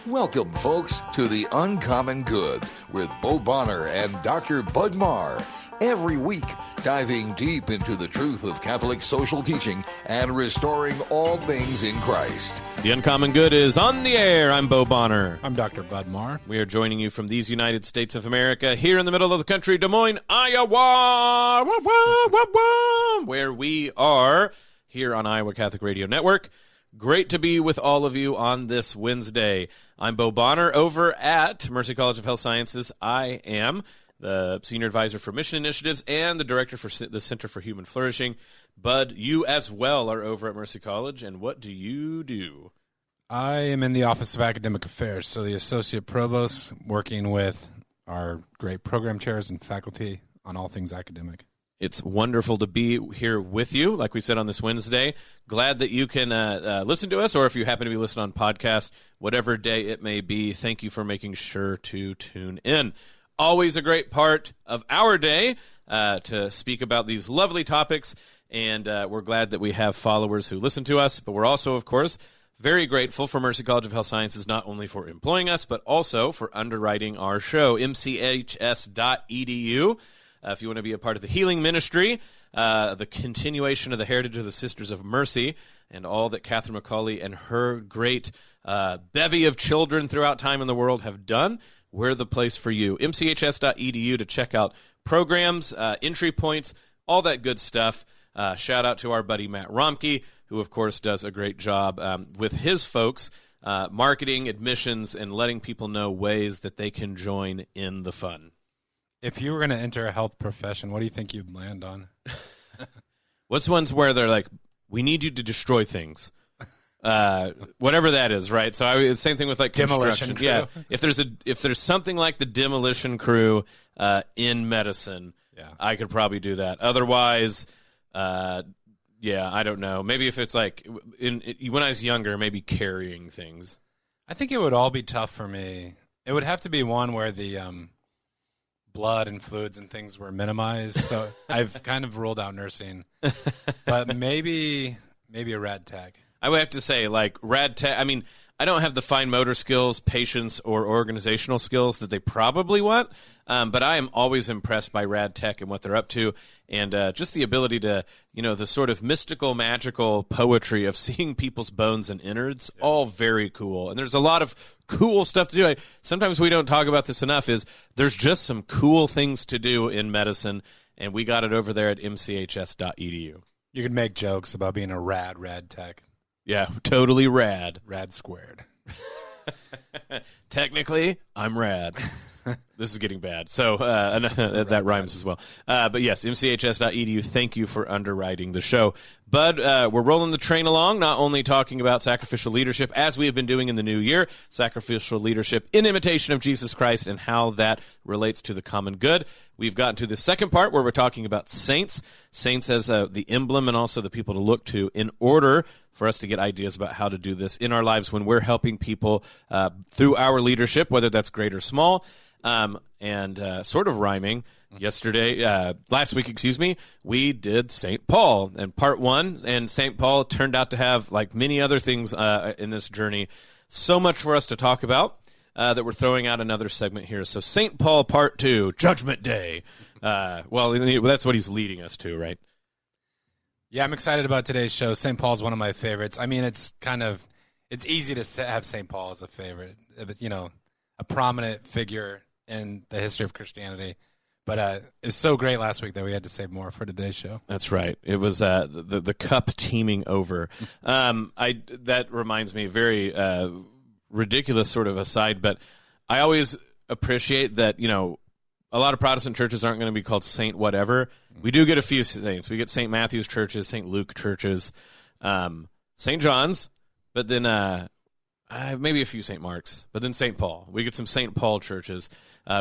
Welcome, folks, to The Uncommon Good with Bo Bonner and Dr. Bud Marr. Every week, diving deep into the truth of Catholic social teaching and restoring all things in Christ. The Uncommon Good is on the air. I'm Bo Bonner. I'm Dr. Bud Marr. We are joining you from these United States of America, here in the middle of the country, Des Moines, Iowa, where we are here on Iowa Catholic Radio Network. Great to be with all of you on this Wednesday. I'm Bo Bonner over at Mercy College of Health Sciences. I am the Senior Advisor for Mission Initiatives and the Director for the Center for Human Flourishing. Bud, you as well are over at Mercy College, and what do you do? I am in the Office of Academic Affairs, so the Associate Provost, working with our great program chairs and faculty on all things academic. It's wonderful to be here with you, like we said on this Wednesday. Glad that you can listen to us, or if you happen to be listening on podcast, whatever day it may be, thank you for making sure to tune in. Always a great part of our day to speak about these lovely topics, and we're glad that we have followers who listen to us, but we're also, of course, very grateful for Mercy College of Health Sciences, not only for employing us, but also for underwriting our show, mchs.edu. If you want to be a part of the healing ministry, the continuation of the heritage of the Sisters of Mercy, and all that Catherine McCauley and her great bevy of children throughout time in the world have done, we're the place for you. mchs.edu to check out programs, entry points, all that good stuff. Shout out to our buddy Matt Romke, who, of course, does a great job with his folks, marketing, admissions, and letting people know ways that they can join in the fun. If you were going to enter a health profession, what do you think you'd land on? What's ones where they're like, we need you to destroy things? Whatever that is, right? So it's the same thing with like demolition construction. crew. Yeah, if there's something like the demolition crew in medicine, Yeah. I could probably do that. Otherwise, I don't know. Maybe if it's like when I was younger, maybe carrying things. I think it would all be tough for me. It would have to be one where the blood and fluids and things were minimized. So I've kind of ruled out nursing, but maybe a rad tech. I would have to say, like, rad tech. I mean, I don't have the fine motor skills, patience, or organizational skills that they probably want, but I am always impressed by rad tech and what they're up to, and just the ability to, the sort of mystical, magical poetry of seeing people's bones and innards, all very cool. And there's a lot of cool stuff to do. Sometimes we don't talk about this enough, is there's just some cool things to do in medicine, and we got it over there at mchs.edu. You could make jokes about being a rad tech. Yeah, totally rad. Rad squared. Technically, I'm rad. This is getting bad. So that rhymes as well. But yes, mchs.edu, thank you for underwriting the show. Bud, we're rolling the train along, not only talking about sacrificial leadership, as we have been doing in the new year, sacrificial leadership in imitation of Jesus Christ and how that relates to the common good. We've gotten to the second part where we're talking about saints. Saints as the emblem and also the people to look to in order for us to get ideas about how to do this in our lives when we're helping people through our leadership, whether that's great or small. And sort of rhyming, last week, we did St. Paul and part one, and St. Paul turned out to have, like many other things in this journey, so much for us to talk about that we're throwing out another segment here. So St. Paul part two, Judgment Day. That's what he's leading us to, right? Yeah, I'm excited about today's show. St. Paul's one of my favorites. I mean, it's easy to have St. Paul as a favorite, a prominent figure in the history of Christianity. But it was so great last week that we had to save more for today's show. That's right. It was the cup teeming over. That reminds me, very ridiculous sort of aside, but I always appreciate that, a lot of Protestant churches aren't going to be called Saint whatever. We do get a few saints. We get St. Matthew's churches, St. Luke churches, St. John's, but then maybe a few St. Mark's, but then St. Paul. We get some St. Paul churches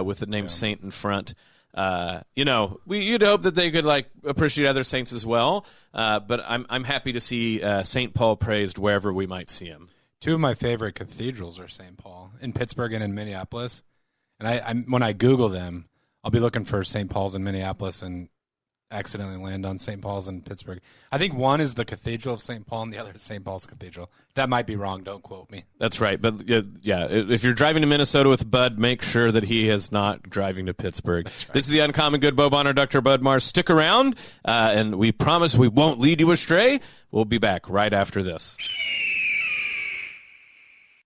with the name Saint in front. You'd hope that they could appreciate other saints as well. But I'm happy to see St. Paul praised wherever we might see him. Two of my favorite cathedrals are St. Paul in Pittsburgh and in Minneapolis. And I when I Google them, I'll be looking for St. Paul's in Minneapolis, and accidentally land on St. Paul's in Pittsburgh. I think one is the Cathedral of St. Paul and the other is St. Paul's Cathedral. That might be wrong. Don't quote me. That's right. But yeah, if you're driving to Minnesota with Bud, make sure that he is not driving to Pittsburgh. That's right. This is the Uncommon Good. Bo Bonner, Dr. Bud Marr. Stick around, and we promise we won't lead you astray. We'll be back right after this.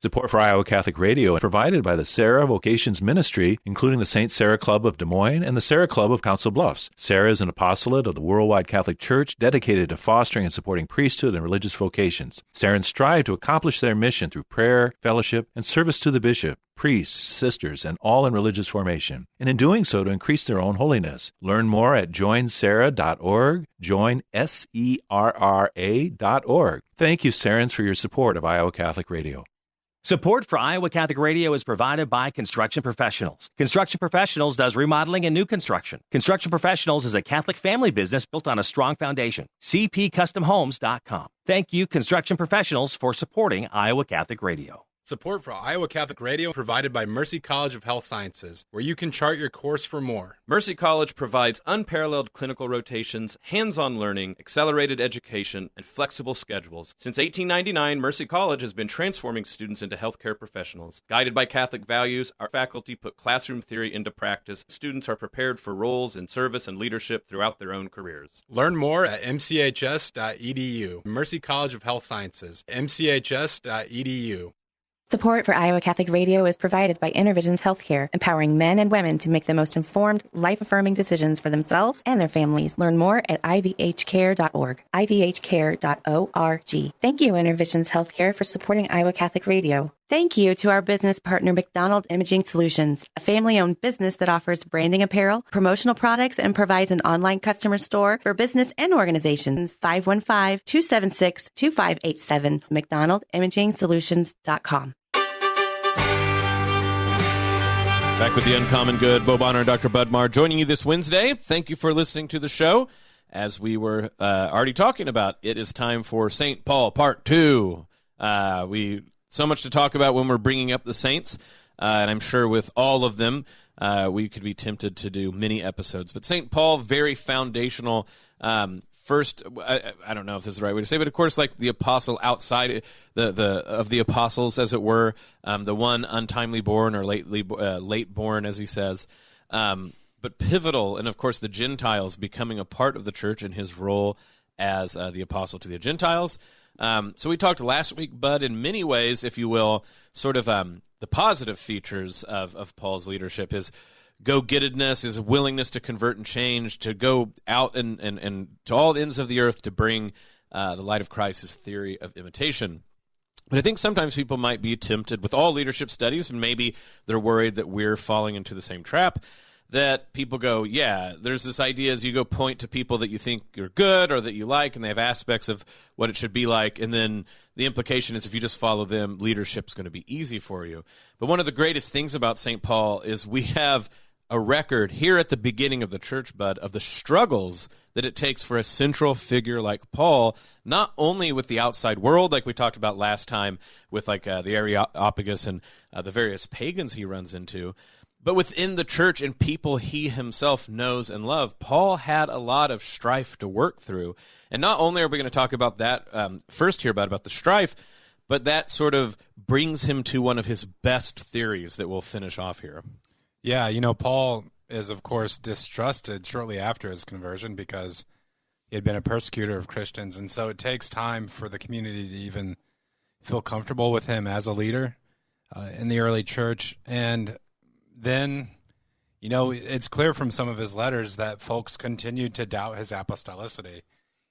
Support for Iowa Catholic Radio is provided by the Sarah Vocations Ministry, including the St. Sarah Club of Des Moines and the Sarah Club of Council Bluffs. Sarah is an apostolate of the Worldwide Catholic Church dedicated to fostering and supporting priesthood and religious vocations. Sarahans strive to accomplish their mission through prayer, fellowship, and service to the bishop, priests, sisters, and all in religious formation, and in doing so to increase their own holiness. Learn more at joinsarah.org, joinserra.org. Thank you, Sarahans, for your support of Iowa Catholic Radio. Support for Iowa Catholic Radio is provided by Construction Professionals. Construction Professionals does remodeling and new construction. Construction Professionals is a Catholic family business built on a strong foundation. CPCustomHomes.com. Thank you, Construction Professionals, for supporting Iowa Catholic Radio. Support for Iowa Catholic Radio provided by Mercy College of Health Sciences, where you can chart your course for more. Mercy College provides unparalleled clinical rotations, hands-on learning, accelerated education, and flexible schedules. Since 1899, Mercy College has been transforming students into healthcare professionals. Guided by Catholic values, our faculty put classroom theory into practice. Students are prepared for roles in service and leadership throughout their own careers. Learn more at mchs.edu. Mercy College of Health Sciences, mchs.edu. Support for Iowa Catholic Radio is provided by InterVisions Healthcare, empowering men and women to make the most informed, life-affirming decisions for themselves and their families. Learn more at ivhcare.org, ivhcare.org. Thank you, InterVisions Healthcare, for supporting Iowa Catholic Radio. Thank you to our business partner, McDonald Imaging Solutions, a family-owned business that offers branding apparel, promotional products, and provides an online customer store for business and organizations. 515-276-2587, McDonaldImagingSolutions.com. Back with the Uncommon Good, Bo Bonner and Dr. Bud Marr joining you this Wednesday. Thank you for listening to the show. As we were already talking about, it is time for St. Paul Part 2. So much to talk about when we're bringing up the saints, and I'm sure with all of them, we could be tempted to do many episodes. But St. Paul, very foundational. First, I don't know if this is the right way to say, but of course, like the apostle outside of the apostles, as it were, the one untimely born or late born, as he says, but pivotal, and of course the Gentiles becoming a part of the church in his role as the apostle to the Gentiles. So we talked last week, Bud, in many ways, if you will, sort of the positive features of Paul's leadership, his go-gettedness, his willingness to convert and change, to go out and to all ends of the earth to bring the light of Christ, his theory of imitation. But I think sometimes people might be tempted with all leadership studies, and maybe they're worried that we're falling into the same trap, that people go, yeah, there's this idea as you go point to people that you think are good or that you like, and they have aspects of what it should be like, and then the implication is if you just follow them, leadership's going to be easy for you. But one of the greatest things about St. Paul is we have a record here at the beginning of the church, Bud, of the struggles that it takes for a central figure like Paul, not only with the outside world, like we talked about last time with like the Areopagus and the various pagans he runs into, but within the church and people he himself knows and loves. Paul had a lot of strife to work through. And not only are we going to talk about that first here, about the strife, but that sort of brings him to one of his best theories that we'll finish off here. Yeah, Paul is, of course, distrusted shortly after his conversion because he had been a persecutor of Christians, and so it takes time for the community to even feel comfortable with him as a leader in the early church. And then, it's clear from some of his letters that folks continued to doubt his apostolicity.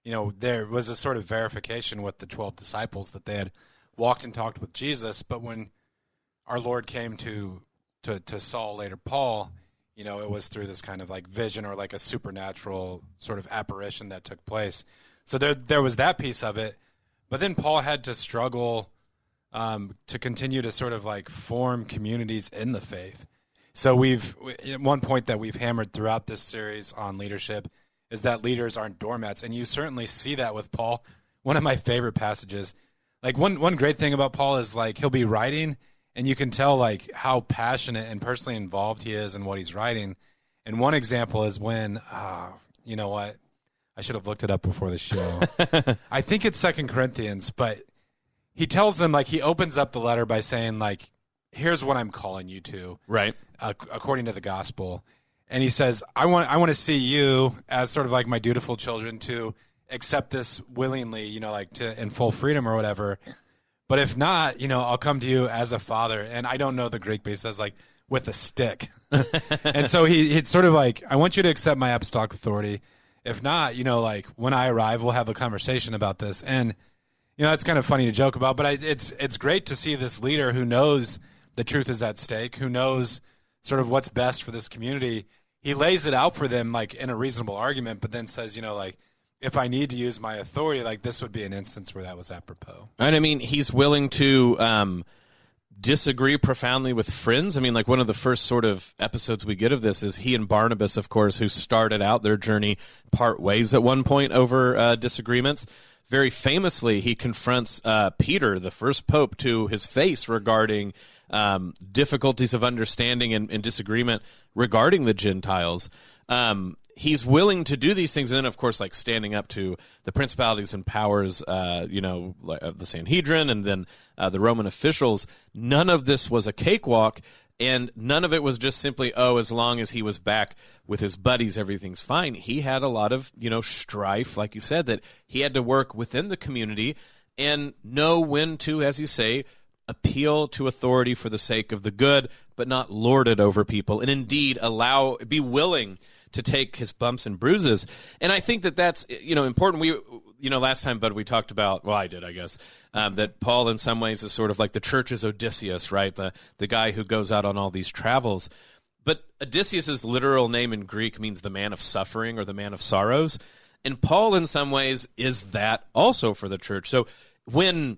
There was a sort of verification with the 12 disciples that they had walked and talked with Jesus, but when our Lord came to Saul, later Paul, it was through this kind of like vision or like a supernatural sort of apparition that took place. So there was that piece of it. But then Paul had to struggle to continue to sort of like form communities in the faith. So one point that we've hammered throughout this series on leadership is that leaders aren't doormats. And you certainly see that with Paul. One of my favorite passages, like one great thing about Paul is like he'll be writing and you can tell like how passionate and personally involved he is in what he's writing. And one example is when you know what? I should have looked it up before the show. I think it's 2 Corinthians, but he tells them, like, he opens up the letter by saying, like, here's what I'm calling you to, Right. According to the gospel. And he says, I want to see you as sort of like my dutiful children to accept this willingly, you know, like to in full freedom or whatever. But if not, you know, I'll come to you as a father. And I don't know the Greek, but he says, like, with a stick. And so it's sort of like, I want you to accept my apostolic authority. If not, you know, like, when I arrive, we'll have a conversation about this. And, you know, it's kind of funny to joke about, but it's great to see this leader who knows the truth is at stake, who knows sort of what's best for this community. He lays it out for them, like, in a reasonable argument, but then says, you know, like, if I need to use my authority, like, this would be an instance where that was apropos. And I mean, he's willing to disagree profoundly with friends. I mean, like, one of the first sort of episodes we get of this is he and Barnabas, of course, who started out their journey part ways at one point over disagreements. Very famously, he confronts Peter, the first pope, to his face regarding difficulties of understanding and disagreement regarding the Gentiles. He's willing to do these things, and then, of course, like, standing up to the principalities and powers, you know, of the Sanhedrin and then the Roman officials. None of this was a cakewalk, and none of it was just simply, oh, as long as he was back with his buddies, everything's fine. He had a lot of, you know, strife, like you said, that he had to work within the community and know when to, as you say, appeal to authority for the sake of the good, but not lord it over people, and indeed be willing to take his bumps and bruises. And I think that that's, you know, important. We, you know, last time, Bud, we talked about, well, I did, I guess, that Paul in some ways is sort of like the church's Odysseus, right? The guy who goes out on all these travels. But Odysseus' literal name in Greek means the man of suffering or the man of sorrows. And Paul in some ways is that also for the church. So when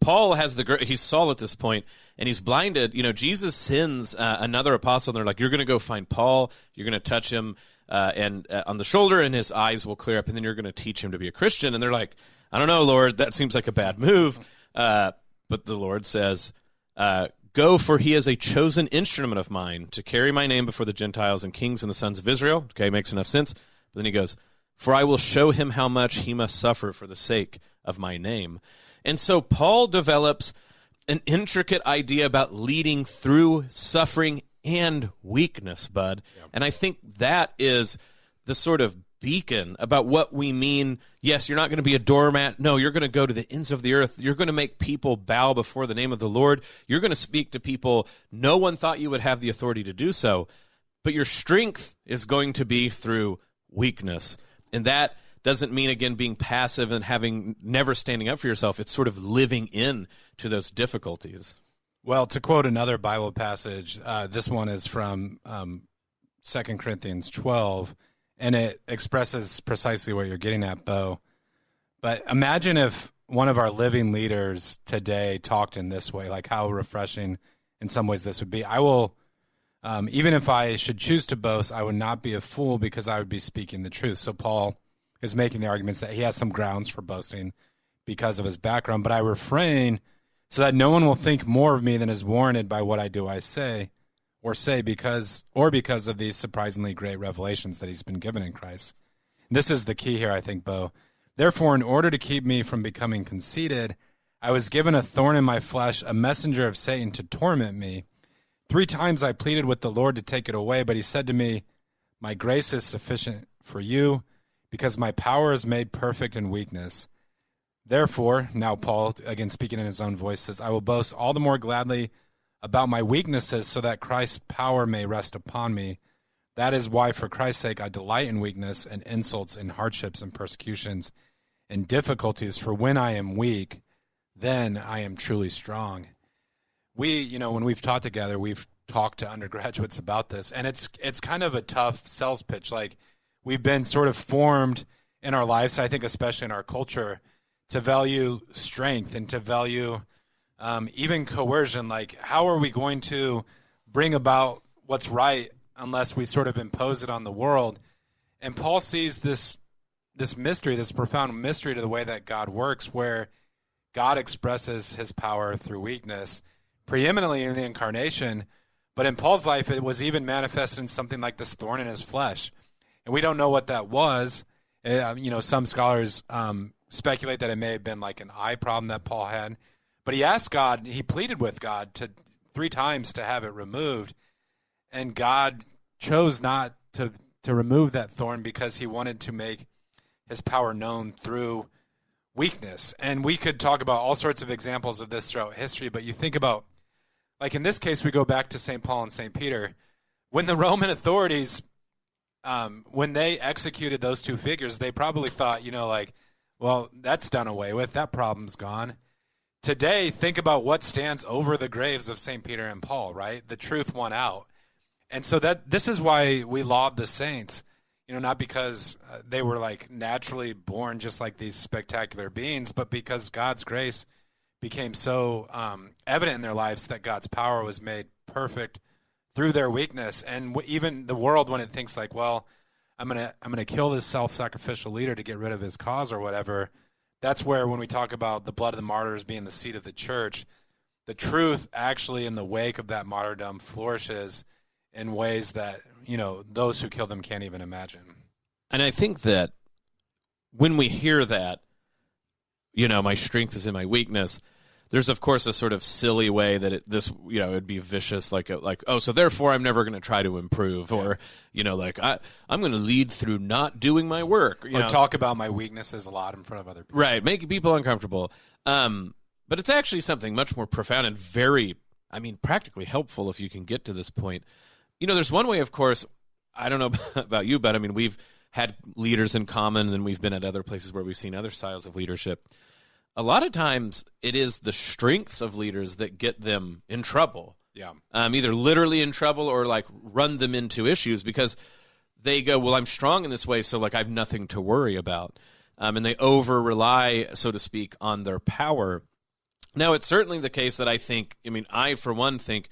Paul he's Saul at this point, and he's blinded. You know, Jesus sends another apostle, and they're like, you're going to go find Paul, you're going to touch him and on the shoulder, and his eyes will clear up, and then you're going to teach him to be a Christian. And they're like, I don't know, Lord, that seems like a bad move. But the Lord says, go, for he is a chosen instrument of mine to carry my name before the Gentiles and kings and the sons of Israel. Okay, makes enough sense. But then he goes, for I will show him how much he must suffer for the sake of my name. And so Paul develops an intricate idea about leading through suffering and weakness, Bud. Yep. And I think that is the sort of beacon about what we mean. Yes, you're not going to be a doormat. No, you're going to go to the ends of the earth. You're going to make people bow before the name of the Lord. You're going to speak to people no one thought you would have the authority to do so. But your strength is going to be through weakness. And that doesn't mean, again, being passive and never standing up for yourself. It's sort of living in to those difficulties. Well, to quote another Bible passage, this one is from 2 Corinthians 12, and it expresses precisely what you're getting at, Bo. But imagine if one of our living leaders today talked in this way, like how refreshing in some ways this would be. I will, even if I should choose to boast, I would not be a fool because I would be speaking the truth. So Paul is making the arguments that he has some grounds for boasting because of his background, but I refrain so that no one will think more of me than is warranted by what I say because of these surprisingly great revelations that he's been given in Christ. This is the key here, I think, Bo. Therefore, in order to keep me from becoming conceited, I was given a thorn in my flesh, a messenger of Satan to torment me. 3 times I pleaded with the Lord to take it away, but he said to me, my grace is sufficient for you, because my power is made perfect in weakness. Therefore, now Paul, again speaking in his own voice, says, I will boast all the more gladly about my weaknesses so that Christ's power may rest upon me. That is why, for Christ's sake, I delight in weakness and insults and hardships and persecutions and difficulties, for when I am weak, then I am truly strong. When we've taught together, we've talked to undergraduates about this, and it's kind of a tough sales pitch. Like, we've been sort of formed in our lives, I think especially in our culture, to value strength and to value even coercion. Like, how are we going to bring about what's right unless we sort of impose it on the world? And Paul sees this mystery, this profound mystery to the way that God works, where God expresses his power through weakness, preeminently in the incarnation. But in Paul's life, it was even manifested in something like this thorn in his flesh. And we don't know what that was. Some scholars speculate that it may have been like an eye problem that Paul had. But he asked God, he pleaded with God 3 times to have it removed. And God chose not to remove that thorn because he wanted to make his power known through weakness. And we could talk about all sorts of examples of this throughout history, but you think about, like in this case, we go back to St. Paul and St. Peter. When the Roman authorities, when they executed those 2 figures, they probably thought, well, that's done away with. That problem's gone. Today, think about what stands over the graves of St. Peter and Paul, right? The truth won out. And so this is why we laud the saints, not because they were like naturally born just like these spectacular beings, but because God's grace became so evident in their lives that God's power was made perfect through their weakness. And even the world, when it thinks like, well, I'm gonna kill this self-sacrificial leader to get rid of his cause or whatever, that's where when we talk about the blood of the martyrs being the seed of the church, the truth actually in the wake of that martyrdom flourishes in ways that, those who killed them can't even imagine. And I think that when we hear that, my strength is in my weakness, there's, of course, a sort of silly way that it'd be vicious, like, so therefore I'm never going to try to improve, or, I'm going to lead through not doing my work. Or talk about my weaknesses a lot in front of other people. Right, making people uncomfortable. But it's actually something much more profound and very, practically helpful if you can get to this point. There's one way, of course, I don't know about you, but we've had leaders in common, and we've been at other places where we've seen other styles of leadership. A lot of times it is the strengths of leaders that get them in trouble. Yeah. Either literally in trouble or like run them into issues because they go, well, I'm strong in this way, so like I have nothing to worry about. And they over-rely, so to speak, on their power. Now, it's certainly the case that I, for one, think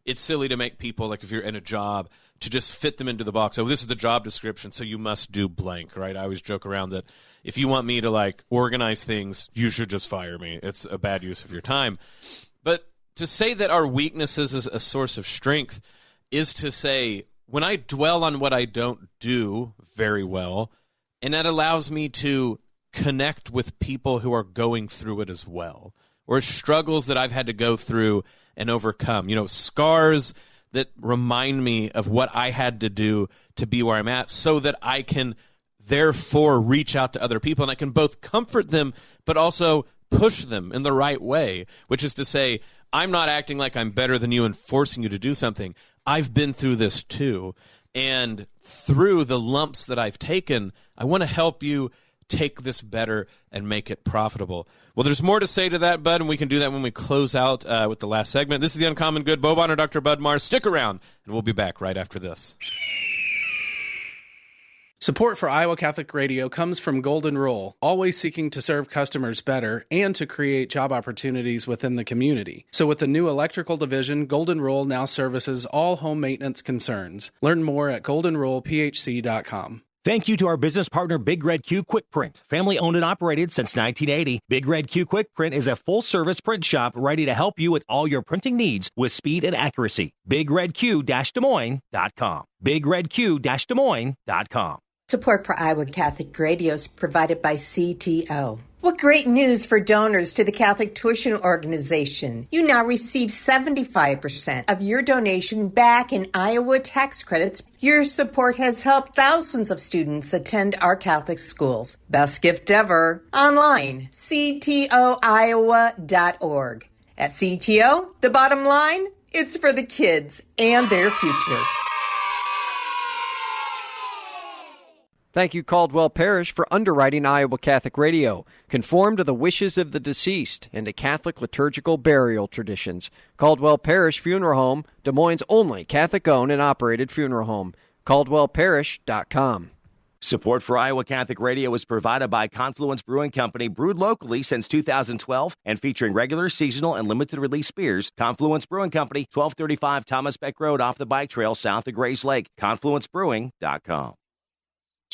it's silly to make people, like if you're in a job, to just fit them into the box. Oh, this is the job description, so you must do blank, right? I always joke around that if you want me to, like, organize things, you should just fire me. It's a bad use of your time. But to say that our weaknesses is a source of strength is to say, when I dwell on what I don't do very well, and that allows me to connect with people who are going through it as well, or struggles that I've had to go through and overcome, scars that remind me of what I had to do to be where I'm at, so that I can therefore reach out to other people and I can both comfort them but also push them in the right way, which is to say, I'm not acting like I'm better than you and forcing you to do something. I've been through this too, and through the lumps that I've taken, I want to help you take this better and make it profitable. Well, there's more to say to that, Bud, and we can do that when we close out with the last segment. This is The Uncommon Good. Bo Bonner, Dr. Bud Marr. Stick around, and we'll be back right after this. Support for Iowa Catholic Radio comes from Golden Rule, always seeking to serve customers better and to create job opportunities within the community. So with the new electrical division, Golden Rule now services all home maintenance concerns. Learn more at goldenrulephc.com. Thank you to our business partner, Big Red Q Quick Print. Family owned and operated since 1980, Big Red Q Quick Print is a full-service print shop ready to help you with all your printing needs with speed and accuracy. BigRedQ-Des Moines.com. BigRedQ-Des Moines.com. Support for Iowa Catholic Radio is provided by CTO. What great news for donors to the Catholic Tuition Organization. You now receive 75% of your donation back in Iowa tax credits. Your support has helped thousands of students attend our Catholic schools. Best gift ever. Online, ctoiowa.org. At CTO, the bottom line, it's for the kids and their future. Thank you, Caldwell Parish, for underwriting Iowa Catholic Radio. Conform to the wishes of the deceased and to Catholic liturgical burial traditions. Caldwell Parish Funeral Home, Des Moines' only Catholic-owned and operated funeral home. CaldwellParish.com. Support for Iowa Catholic Radio is provided by Confluence Brewing Company, brewed locally since 2012 and featuring regular, seasonal, and limited release beers. Confluence Brewing Company, 1235 Thomas Beck Road off the bike trail south of Grays Lake. ConfluenceBrewing.com.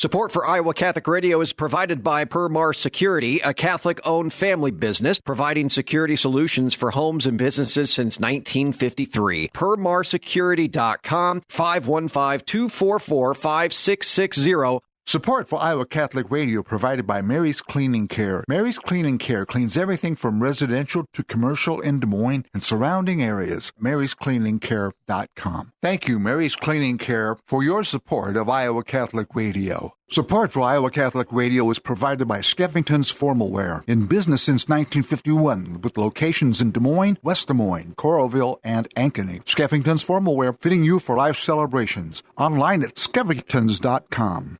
Support for Iowa Catholic Radio is provided by Marr Security, a Catholic-owned family business providing security solutions for homes and businesses since 1953. PerMarSecurity.com, 515-244-5660. Support for Iowa Catholic Radio provided by Mary's Cleaning Care. Mary's Cleaning Care cleans everything from residential to commercial in Des Moines and surrounding areas. Mary'sCleaningCare.com. Thank you, Mary's Cleaning Care, for your support of Iowa Catholic Radio. Support for Iowa Catholic Radio is provided by Skeffington's Formal Wear, in business since 1951, with locations in Des Moines, West Des Moines, Coralville, and Ankeny. Skeffington's Formal Wear, fitting you for life celebrations. Online at skeffingtons.com.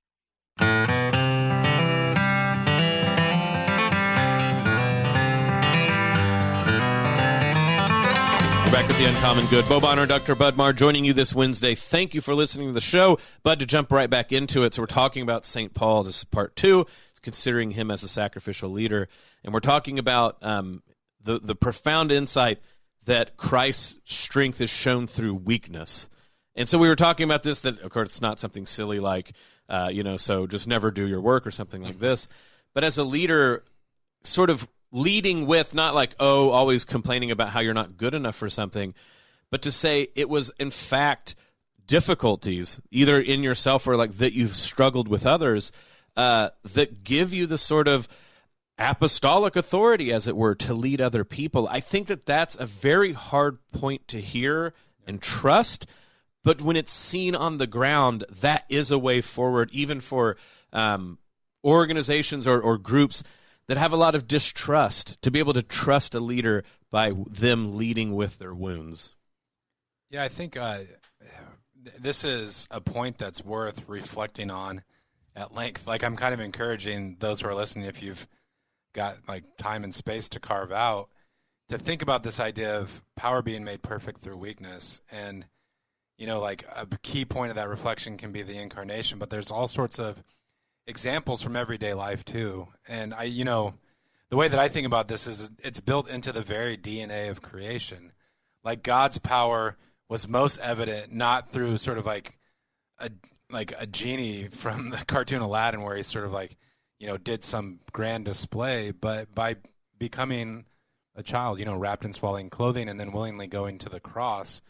Back with the Uncommon Good. Bo Bonner and Dr. Bud Marr joining you this Wednesday. Thank you for listening to the show. Bud, to jump right back into it, so we're talking about St. Paul. This is part 2, considering him as a sacrificial leader. And we're talking about the profound insight that Christ's strength is shown through weakness. And so we were talking about this, that, of course, it's not something silly like, so just never do your work or something like this. But as a leader, sort of leading with not like, always complaining about how you're not good enough for something, but to say it was, in fact, difficulties, either in yourself or like that you've struggled with others, that give you the sort of apostolic authority, as it were, to lead other people. I think that that's a very hard point to hear and trust, but when it's seen on the ground, that is a way forward, even for organizations or groups that have a lot of distrust, to be able to trust a leader by them leading with their wounds. Yeah, I think this is a point that's worth reflecting on at length. Like, I'm kind of encouraging those who are listening, if you've got like time and space to carve out, to think about this idea of power being made perfect through weakness. And, like a key point of that reflection can be the incarnation, but there's all sorts of examples from everyday life too. And the way that I think about this is it's built into the very DNA of creation. Like, God's power was most evident not through sort of like a genie from the cartoon Aladdin, where he sort of like, did some grand display, but by becoming a child, wrapped in swaddling clothing and then willingly going to the cross.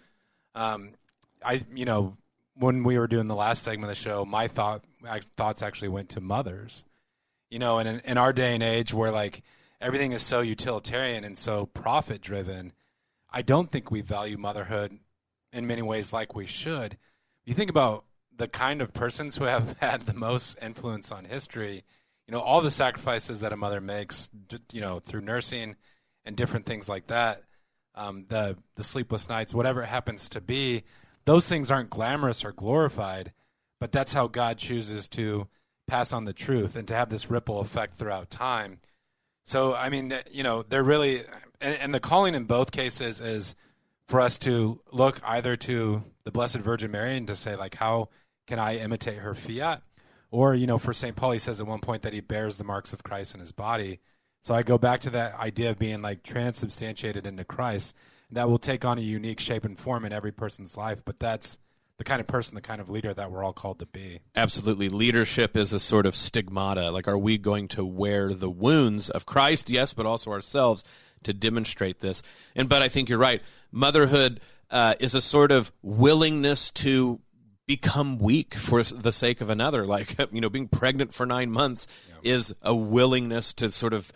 When we were doing the last segment of the show, my thoughts actually went to mothers, and in our day and age where like everything is so utilitarian and so profit driven, I don't think we value motherhood in many ways like we should. You think about the kind of persons who have had the most influence on history, all the sacrifices that a mother makes, through nursing and different things like that, the sleepless nights, whatever it happens to be. Those things aren't glamorous or glorified, but that's how God chooses to pass on the truth and to have this ripple effect throughout time. So, I mean, they're really, and the calling in both cases is for us to look either to the Blessed Virgin Mary and to say, like, how can I imitate her fiat? Or, for St. Paul, he says at one point that he bears the marks of Christ in his body. So I go back to that idea of being like transubstantiated into Christ. That will take on a unique shape and form in every person's life, but that's the kind of person, the kind of leader that we're all called to be. Absolutely. Leadership is a sort of stigmata. Like, are we going to wear the wounds of Christ? Yes, but also ourselves to demonstrate this. But I think you're right. Motherhood is a sort of willingness to become weak for the sake of another. Like, being pregnant for 9 months is a willingness to sort of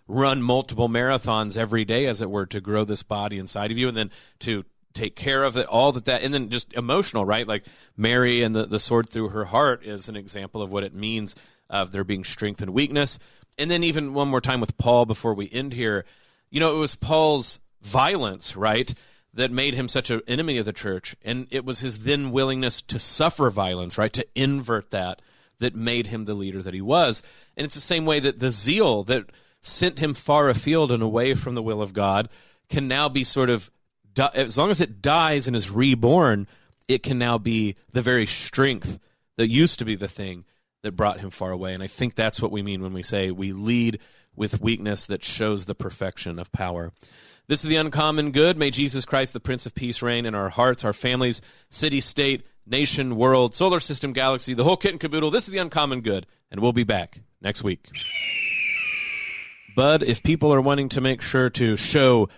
run multiple marathons every day, as it were, to grow this body inside of you, and then to take care of it, all that, and then just emotional, right? Like Mary and the sword through her heart is an example of what it means of there being strength and weakness. And then even one more time with Paul before we end here, it was Paul's violence, right, that made him such an enemy of the church, and it was his then willingness to suffer violence, right, to invert that made him the leader that he was. And it's the same way that the zeal that sent him far afield and away from the will of God can now be sort of, as long as it dies and is reborn, it can now be the very strength that used to be the thing that brought him far away. And I think that's what we mean when we say we lead with weakness that shows the perfection of power. This is the Uncommon Good. May Jesus Christ, the Prince of Peace, reign in our hearts, our families, city, state, nation, world, solar system, galaxy, the whole kit and caboodle. This is the Uncommon Good, and we'll be back next week. Bud, if people are wanting to make sure to show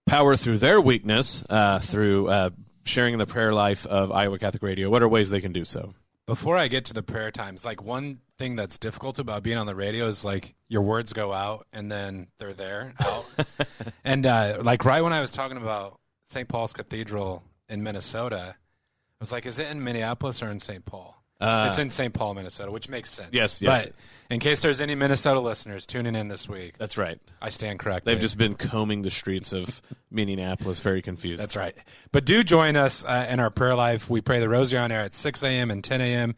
power through their weakness, through sharing the prayer life of Iowa Catholic Radio, what are ways they can do so? Before I get to the prayer times, like one thing that's difficult about being on the radio is like your words go out and then they're there out. And like right when I was talking about St. Paul's Cathedral in Minnesota, I was like, is it in Minneapolis or in St. Paul? It's in St. Paul, Minnesota, which makes sense. Yes. But in case there's any Minnesota listeners tuning in this week. That's right. I stand corrected. They've just been combing the streets of Minneapolis, very confused. That's right. But do join us in our prayer life. We pray the Rosary on air at 6 a.m. and 10 a.m.,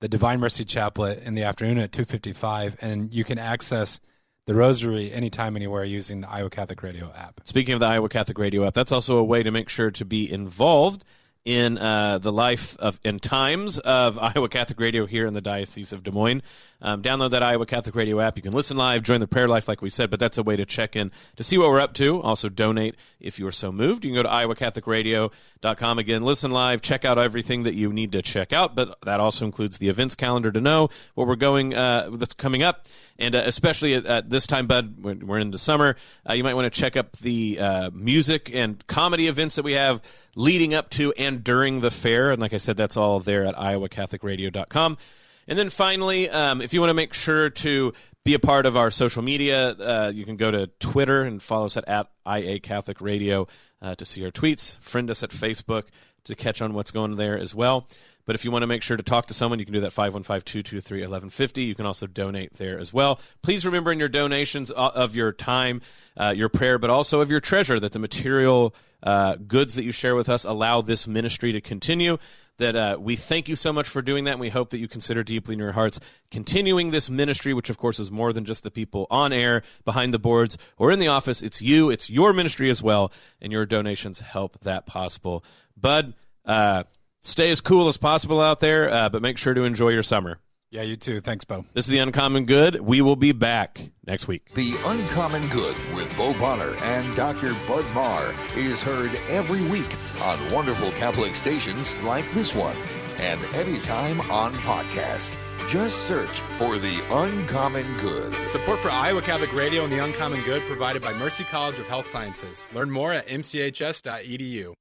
the Divine Mercy Chaplet in the afternoon at 2:55, and you can access the Rosary anytime, anywhere using the Iowa Catholic Radio app. Speaking of the Iowa Catholic Radio app, that's also a way to make sure to be involved in the life of and times of Iowa Catholic Radio here in the Diocese of Des Moines. Download that Iowa Catholic Radio app. You can listen live, join the prayer life like we said, but that's a way to check in to see what we're up to. Also donate if you are so moved. You can go to iowacatholicradio.com. Again, listen live, check out everything that you need to check out, but that also includes the events calendar to know what we're going that's coming up. And especially at this time, Bud, when we're into summer, you might want to check up the music and comedy events that we have leading up to and during the fair. And like I said, that's all there at iowacatholicradio.com. And then finally, if you want to make sure to be a part of our social media, you can go to Twitter and follow us at IA Catholic Radio to see our tweets. Friend us at Facebook to catch on what's going on there as well. But if you want to make sure to talk to someone, you can do that 515-223-1150. You can also donate there as well. Please remember in your donations of your time, your prayer, but also of your treasure, that the material goods that you share with us allow this ministry to continue. That we thank you so much for doing that, and we hope that you consider deeply in your hearts continuing this ministry, which of course is more than just the people on air, behind the boards, or in the office. It's you, it's your ministry as well, and your donations help that possible. Bud, stay as cool as possible out there, but make sure to enjoy your summer. Yeah, you too. Thanks, Bo. This is The Uncommon Good. We will be back next week. The Uncommon Good with Bo Bonner and Dr. Bud Marr is heard every week on wonderful Catholic stations like this one, and anytime on podcast. Just search for The Uncommon Good. Support for Iowa Catholic Radio and The Uncommon Good provided by Mercy College of Health Sciences. Learn more at mchs.edu.